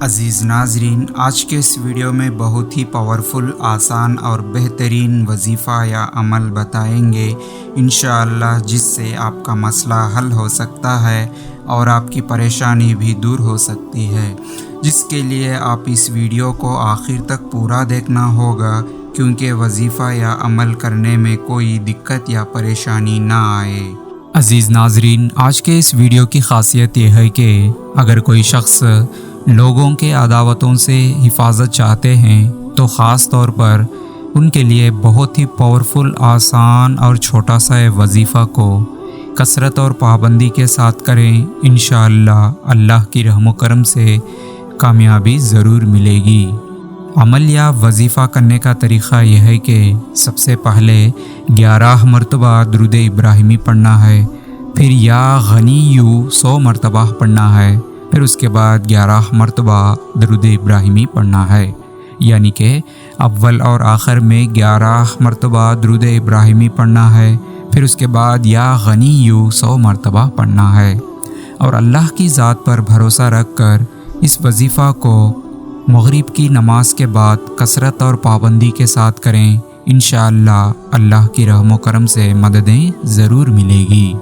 عزیز ناظرین، آج کے اس ویڈیو میں بہت ہی پاورفل، آسان اور بہترین وظیفہ یا عمل بتائیں گے انشاءاللہ، جس سے آپ کا مسئلہ حل ہو سکتا ہے اور آپ کی پریشانی بھی دور ہو سکتی ہے، جس کے لیے آپ اس ویڈیو کو آخر تک پورا دیکھنا ہوگا، کیونکہ وظیفہ یا عمل کرنے میں کوئی دقت یا پریشانی نہ آئے۔ عزیز ناظرین، آج کے اس ویڈیو کی خاصیت یہ ہے کہ اگر کوئی شخص لوگوں کے عداوتوں سے حفاظت چاہتے ہیں تو خاص طور پر ان کے لیے بہت ہی پاورفل، آسان اور چھوٹا سا وظیفہ کو کثرت اور پابندی کے ساتھ کریں، انشاءاللہ اللہ کی رحم و کرم سے کامیابی ضرور ملے گی۔ عمل یا وظیفہ کرنے کا طریقہ یہ ہے کہ سب سے پہلے 11 مرتبہ درود ابراہیمی پڑھنا ہے، پھر یا غنیّ 100 مرتبہ پڑھنا ہے، پھر اس کے بعد 11 مرتبہ درود ابراہیمی پڑھنا ہے، یعنی کہ اول اور آخر میں 11 مرتبہ درود ابراہیمی پڑھنا ہے، پھر اس کے بعد یا غنیّ 100 مرتبہ پڑھنا ہے، اور اللہ کی ذات پر بھروسہ رکھ کر اس وظیفہ کو مغرب کی نماز کے بعد کثرت اور پابندی کے ساتھ کریں، انشاءاللہ اللہ کی رحم و کرم سے مددیں ضرور ملے گی۔